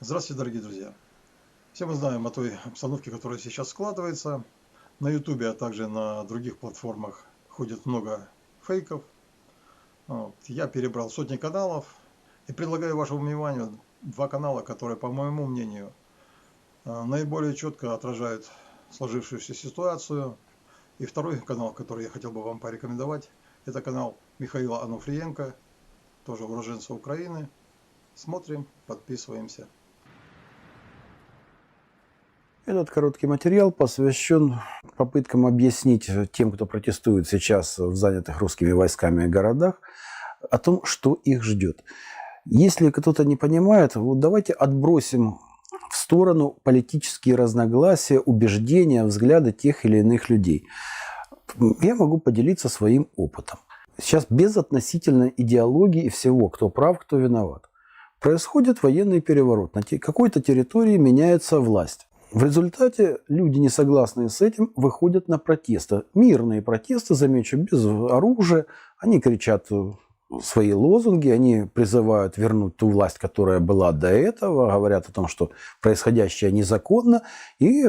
Здравствуйте, дорогие друзья! Все мы знаем о той обстановке, которая сейчас складывается. На Ютубе, а также на других платформах ходит много фейков. Вот. Я перебрал сотни каналов и предлагаю вашему вниманию два канала, которые, по моему мнению, наиболее четко отражают сложившуюся ситуацию. И второй канал, который я хотел бы вам порекомендовать, это канал Михаила Ануфриенко, тоже уроженца Украины. Смотрим, подписываемся. Этот короткий материал посвящен попыткам объяснить тем, кто протестует сейчас в занятых русскими войсками городах, о том, что их ждет. Если кто-то не понимает, вот давайте отбросим в сторону политические разногласия, убеждения, взгляды тех или иных людей. Я могу поделиться своим опытом. Сейчас безотносительно идеологии и всего, кто прав, кто виноват. Происходит военный переворот. На какой-то территории меняется власть. В результате люди, не согласные с этим, выходят на протесты. Мирные протесты, замечу, без оружия. Они кричат свои лозунги, они призывают вернуть ту власть, которая была до этого, говорят о том, что происходящее незаконно, и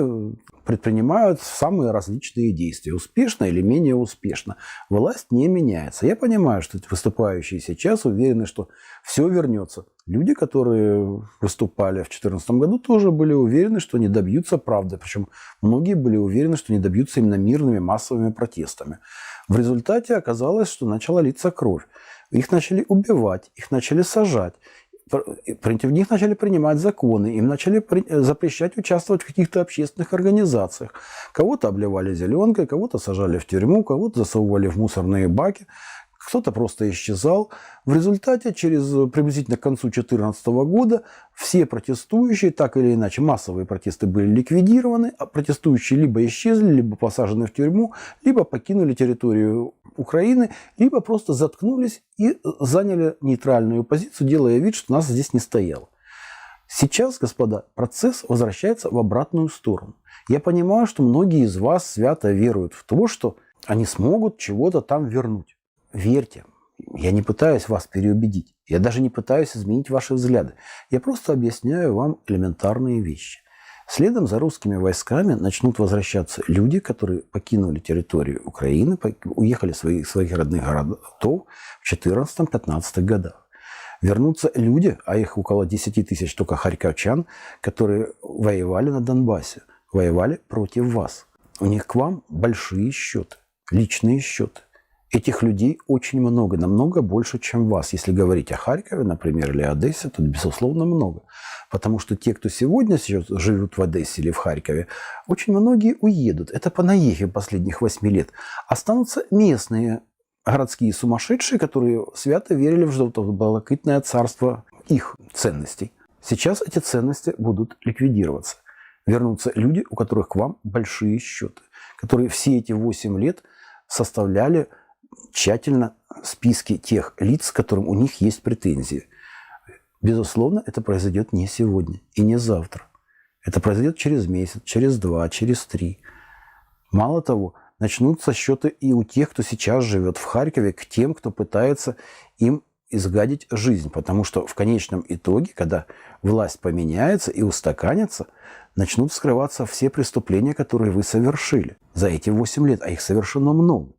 предпринимают самые различные действия, успешно или менее успешно. Власть не меняется. Я понимаю, что выступающие сейчас уверены, что все вернется. Люди, которые выступали в 2014 году, тоже были уверены, что не добьются правды. Причем многие были уверены, что не добьются именно мирными массовыми протестами. В результате оказалось, что начала литься кровь. Их начали убивать, их начали сажать, против них начали принимать законы, им начали запрещать участвовать в каких-то общественных организациях. Кого-то обливали зеленкой, кого-то сажали в тюрьму, кого-то засовывали в мусорные баки, кто-то просто исчезал. В результате, приблизительно к концу 2014 года, все протестующие, так или иначе, массовые протесты были ликвидированы, а протестующие либо исчезли, либо посажены в тюрьму, либо покинули территорию Украины, либо просто заткнулись и заняли нейтральную позицию, делая вид, что нас здесь не стояло. Сейчас, господа, процесс возвращается в обратную сторону. Я понимаю, что многие из вас свято веруют в то, что они смогут чего-то там вернуть. Верьте, я не пытаюсь вас переубедить, я даже не пытаюсь изменить ваши взгляды. Я просто объясняю вам элементарные вещи. Следом за русскими войсками начнут возвращаться люди, которые покинули территорию Украины, уехали в своих родных городов в 2014-2015 годах. Вернутся люди, а их около 10 тысяч только харьковчан, которые воевали на Донбассе, воевали против вас. У них к вам большие счеты, личные счеты. Этих людей очень много, намного больше, чем вас. Если говорить о Харькове, например, или Одессе, то, безусловно, много. Потому что те, кто сегодня живут в Одессе или в Харькове, очень многие уедут. Это по наехе последних 8 лет. Останутся местные городские сумасшедшие, которые свято верили в желтобалакитное царство их ценностей. Сейчас эти ценности будут ликвидироваться. Вернутся люди, у которых к вам большие счеты, которые все эти 8 лет составляли тщательно списки тех лиц, к которым у них есть претензии. Безусловно, это произойдет не сегодня и не завтра. Это произойдет через месяц, через 2, через 3. Мало того, начнутся счеты и у тех, кто сейчас живет в Харькове, к тем, кто пытается им изгадить жизнь. Потому что в конечном итоге, когда власть поменяется и устаканится, начнут скрываться все преступления, которые вы совершили за эти 8 лет, а их совершено много.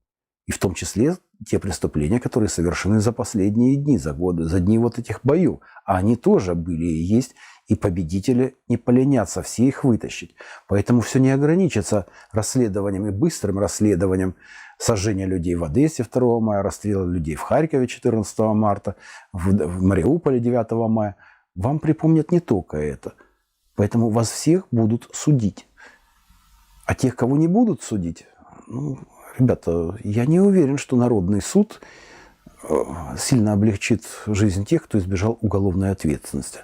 И в том числе те преступления, которые совершены за последние дни, за годы, за дни вот этих боев. А они тоже были и есть, и победители не поленятся все их вытащить. Поэтому все не ограничится расследованием и быстрым расследованием сожжения людей в Одессе 2 мая, расстрела людей в Харькове 14 марта, в Мариуполе 9 мая. Вам припомнят не только это. Поэтому вас всех будут судить. А тех, кого не будут судить, ребята, я не уверен, что народный суд сильно облегчит жизнь тех, кто избежал уголовной ответственности.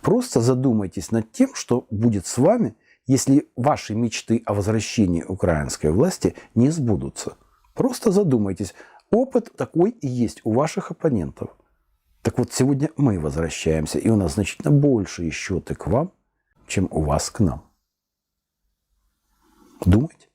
Просто задумайтесь над тем, что будет с вами, если ваши мечты о возвращении украинской власти не сбудутся. Просто задумайтесь. Опыт такой и есть у ваших оппонентов. Так вот, сегодня мы возвращаемся, и у нас значительно большие счеты к вам, чем у вас к нам. Думайте.